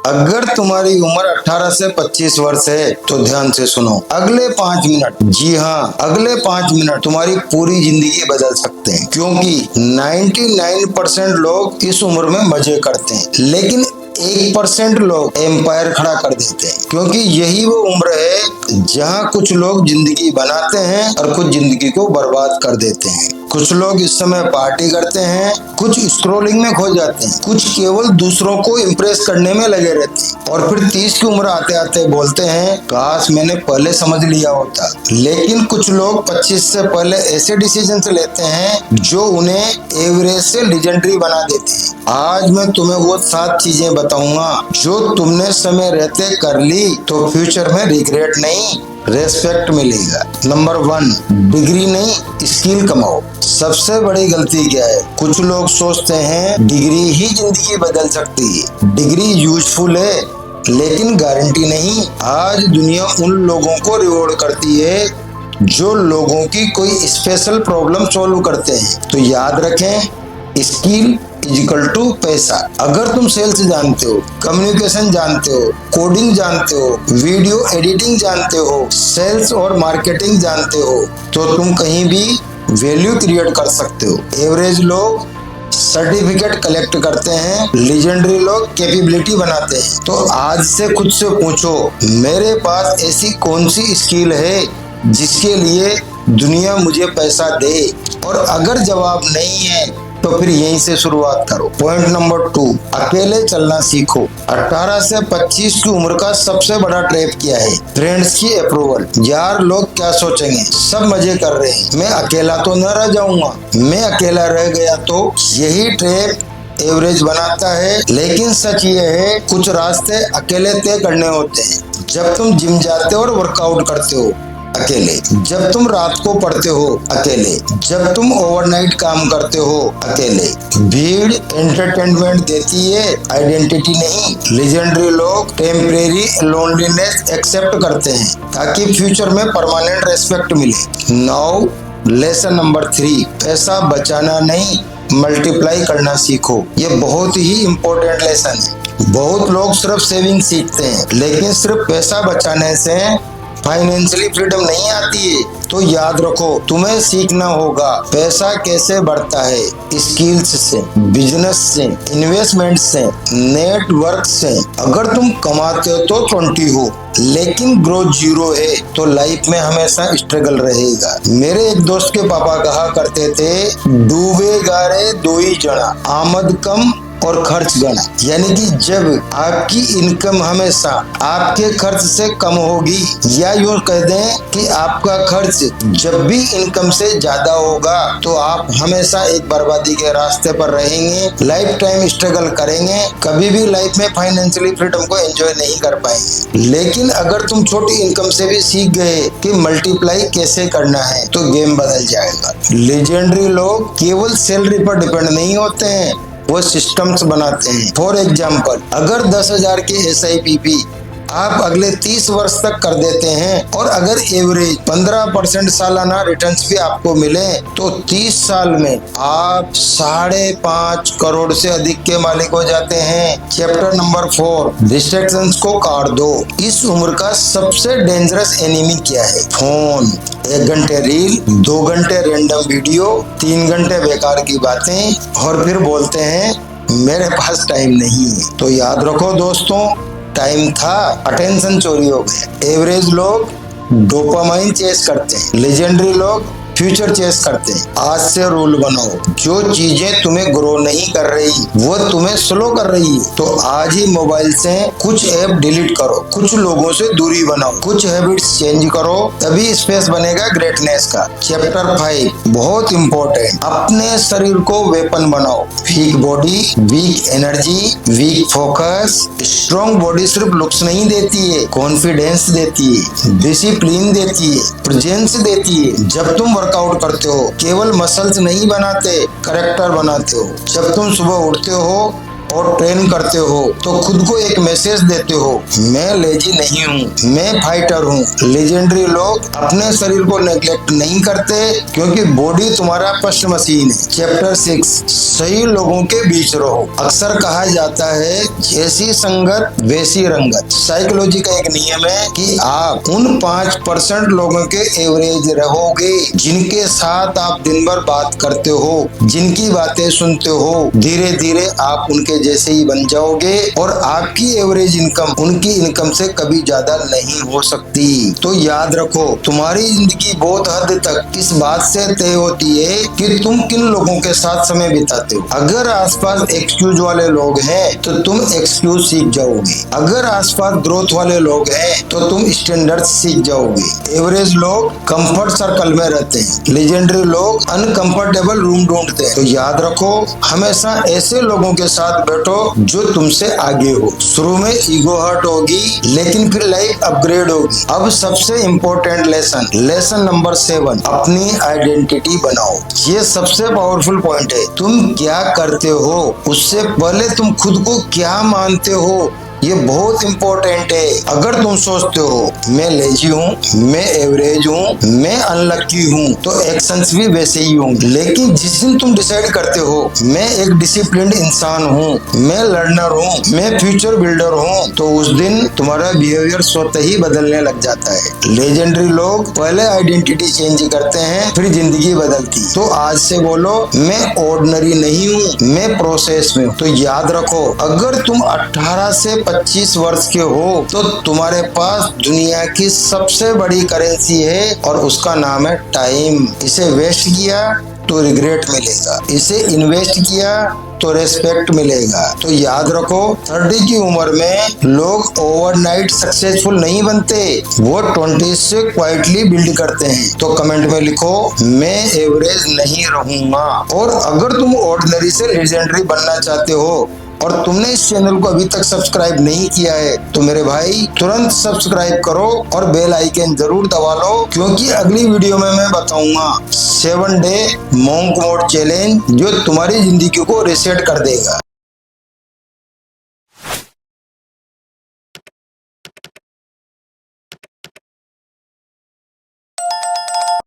अगर तुम्हारी उम्र 18 से 25 वर्ष है तो ध्यान से सुनो। अगले 5 मिनट, जी हाँ, अगले 5 मिनट तुम्हारी पूरी जिंदगी बदल सकते हैं, क्योंकि 99% लोग इस उम्र में मजे करते हैं, लेकिन 1% लोग एम्पायर खड़ा कर देते हैं, क्योंकि यही वो उम्र है जहाँ कुछ लोग जिंदगी बनाते हैं और कुछ जिंदगी को बर्बाद कर देते हैं। कुछ लोग इस समय पार्टी करते हैं, कुछ स्क्रोलिंग में खो जाते हैं, कुछ केवल दूसरों को इम्प्रेस करने में लगे रहते हैं और फिर 30 की उम्र आते आते बोलते हैं काश मैंने पहले समझ लिया होता। लेकिन कुछ लोग 25 से पहले ऐसे डिसीजन लेते हैं जो उन्हें एवरेज से लेजेंडरी बना देते हैं। आज मैं तुम्हें वो 7 चीजें बताऊंगा जो तुमने समय रहते कर ली तो फ्यूचर में रिग्रेट नहीं, रेस्पेक्ट मिलेगा। नंबर 1, डिग्री नहीं स्किल कमाओ। सबसे बड़ी गलती क्या है? कुछ लोग सोचते हैं डिग्री ही जिंदगी बदल सकती है। डिग्री यूजफुल है लेकिन गारंटी नहीं। आज दुनिया उन लोगों को रिवॉर्ड करती है जो लोगों की कोई स्पेशल प्रॉब्लम सॉल्व करते हैं। तो याद रखें, स्किल इक्वल टू पैसा। अगर तुम सेल्स जानते हो, कम्युनिकेशन जानते हो, कोडिंग जानते हो, वीडियो एडिटिंग जानते हो, सेल्स और मार्केटिंग जानते हो, तो तुम कहीं भी वैल्यू क्रिएट कर सकते हो। एवरेज लोग सर्टिफिकेट कलेक्ट करते हैं, लेजेंडरी लोग कैपेबिलिटी बनाते हैं। तो आज से खुद से पूछो, मेरे पास ऐसी कौन सी स्किल है जिसके लिए दुनिया मुझे पैसा दे? और अगर जवाब नहीं है तो फिर यहीं से शुरुआत करो। पॉइंट नंबर 2, अकेले चलना सीखो। 18 से 25 की उम्र का सबसे बड़ा ट्रैप क्या है? फ्रेंड्स की अप्रूवल। यार लोग क्या सोचेंगे, सब मजे कर रहे हैं, मैं अकेला तो न रह जाऊंगा, मैं अकेला रह गया तो। यही ट्रैप एवरेज बनाता है। लेकिन सच ये है, कुछ रास्ते अकेले तय करने होते हैं। जब तुम जिम जाते हो और वर्कआउट करते हो अकेले, जब तुम रात को पढ़ते हो अकेले, जब तुम ओवरनाइट काम करते हो अकेले। भीड़ एंटरटेनमेंट देती है, आइडेंटिटी नहीं। लेजेंडरी लोग टेम्परेरी लोनलीनेस एक्सेप्ट करते हैं ताकि फ्यूचर में परमानेंट रेस्पेक्ट मिले। नाउ लेसन नंबर 3, पैसा बचाना नहीं मल्टीप्लाई करना सीखो। ये बहुत ही इम्पोर्टेंट लेसन है। बहुत लोग सिर्फ सेविंग सीखते हैं, लेकिन सिर्फ पैसा बचाने से फाइनेंशियली फ्रीडम नहीं आती है। तो याद रखो, तुम्हें सीखना होगा पैसा कैसे बढ़ता है, स्किल्स से, बिजनेस से, इन्वेस्टमेंट से, नेटवर्क से। अगर तुम कमाते हो तो 20 हो, लेकिन ग्रोथ 0 है तो लाइफ में हमेशा स्ट्रगल रहेगा। मेरे एक दोस्त के पापा कहा करते थे, डूबेगा रे दो ही जना, आमद कम और खर्च गना। यानी कि जब आपकी इनकम हमेशा आपके खर्च से कम होगी, या यूं कह दें कि आपका खर्च जब भी इनकम से ज्यादा होगा, तो आप हमेशा एक बर्बादी के रास्ते पर रहेंगे, लाइफ टाइम स्ट्रगल करेंगे, कभी भी लाइफ में फाइनेंशियली फ्रीडम को एंजॉय नहीं कर पाएंगे। लेकिन अगर तुम छोटी इनकम से भी सीख गए कि मल्टीप्लाई कैसे करना है, तो गेम बदल जाएगा। लेजेंडरी लोग केवल सैलरी पर डिपेंड नहीं होते हैं, वो सिस्टम्स बनाते हैं। फॉर एग्जाम्पल, अगर 10,000 के SIP आप अगले 30 वर्ष तक कर देते हैं और अगर एवरेज 15% सालाना रिटर्न्स भी आपको मिले, तो 30 साल में आप 5.5 करोड़ से अधिक के मालिक हो जाते हैं। चैप्टर नंबर 4, डिस्ट्रैक्शंस को काट दो। इस उम्र का सबसे डेंजरस एनिमी क्या है? फोन। 1 घंटे रील, 2 घंटे रैंडम वीडियो, 3 घंटे बेकार की बातें, और फिर बोलते हैं मेरे पास टाइम नहीं है। तो याद रखो दोस्तों, टाइम था, अटेंशन चोरी हो गया। एवरेज लोग डोपामाइन चेस करते हैं, लेजेंडरी लोग फ्यूचर चेस करते हैं। आज से रूल बनाओ, जो चीजें तुम्हें ग्रो नहीं कर रही वो तुम्हें स्लो कर रही है, तो आज ही मोबाइल से कुछ ऐप डिलीट करो, कुछ लोगों से दूरी बनाओ, कुछ हैबिट्स चेंज करो, तभी स्पेस बनेगा ग्रेटनेस का। चैप्टर 5 बहुत इंपॉर्टेंट, अपने शरीर को वेपन बनाओ। Weak body, weak energy, weak focus. Strong body सिर्फ लुक्स नहीं देती है, कॉन्फिडेंस देती है, डिसिप्लिन देती है, प्रेजेंस देती है। जब तुम वर्कआउट करते हो केवल मसल्स नहीं बनाते, कैरेक्टर बनाते हो। जब तुम सुबह उठते हो और ट्रेन करते हो तो खुद को एक मैसेज देते हो, मैं लेजी नहीं हूँ, मैं फाइटर हूँ। लेजेंडरी लोग अपने शरीर को नेग्लेक्ट नहीं करते क्योंकि बॉडी तुम्हारा फर्स्ट मशीन है। चैप्टर 6, सही लोगों के बीच रहो। अक्सर कहा जाता है जैसी संगत वैसी रंगत। साइकोलॉजी का एक नियम है कि आप उन 5% लोगों के एवरेज रहोगे जिनके साथ आप दिन भर बात करते हो, जिनकी बातें सुनते हो। धीरे धीरे आप उनके जैसे ही बन जाओगे और आपकी एवरेज इनकम उनकी इनकम से कभी ज्यादा नहीं हो सकती। तो याद रखो, तुम्हारी जिंदगी बहुत हद तक इस बात से तय होती है कि तुम किन लोगों के साथ समय बिताते हो। अगर आसपास एक्सक्यूज वाले लोग हैं तो तुम एक्सक्यूज सीख जाओगे। अगर आसपास ग्रोथ वाले लोग हैं तो तुम स्टैंडर्ड सीख जाओगे। एवरेज लोग कंफर्ट सर्कल में रहते हैं, लेजेंडरी लोग अनकंफर्टेबल रूम ढूंढते हैं। तो याद रखो, हमेशा ऐसे लोगों के साथ बैठो जो तुमसे आगे हो। शुरू में ईगो हर्ट होगी लेकिन फिर लाइफ अपग्रेड होगी। अब सबसे इम्पोर्टेंट लेसन नंबर 7, अपनी आइडेंटिटी बनाओ। ये सबसे पावरफुल पॉइंट है। तुम क्या करते हो उससे पहले तुम खुद को क्या मानते हो, ये बहुत इम्पोर्टेंट है। अगर तुम सोचते हो मैं लेजी हूँ, मैं एवरेज हूँ, मैं अनलकी हूँ, तो एक्शंस भी वैसे ही होंगे। लेकिन जिस दिन तुम डिसाइड करते हो मैं एक डिसिप्लिन्ड इंसान हूँ, मैं लर्नर हूँ, मैं फ्यूचर बिल्डर हूँ, तो उस दिन तुम्हारा बिहेवियर स्वतः ही बदलने लग जाता है। लेजेंडरी लोग पहले आइडेंटिटी चेंज करते हैं फिर जिंदगी बदलती। तो आज से बोलो मैं ऑर्डिनरी नहीं हूँ, मैं प्रोसेस में हूँ। तो याद रखो, अगर तुम 18 से 25 वर्ष के हो तो तुम्हारे पास दुनिया की सबसे बड़ी करेंसी है और उसका नाम है टाइम। इसे वेस्ट किया तो रिग्रेट मिलेगा, इसे इन्वेस्ट किया तो रेस्पेक्ट मिलेगा। तो याद रखो, 30 की उम्र में लोग ओवरनाइट सक्सेसफुल नहीं बनते, वो 20 से क्वाइटली बिल्ड करते हैं। तो कमेंट में लिखो मैं एवरेज नहीं रहूंगा। और अगर तुम ऑर्डिनरी से लेजेंडरी बनना चाहते हो और तुमने इस चैनल को अभी तक सब्सक्राइब नहीं किया है तो मेरे भाई तुरंत सब्सक्राइब करो और बेल आइकन जरूर दबा लो, क्योंकि अगली वीडियो में मैं बताऊंगा 7 डे मॉन्क मोड चैलेंज जो तुम्हारी जिंदगी को रीसेट कर देगा।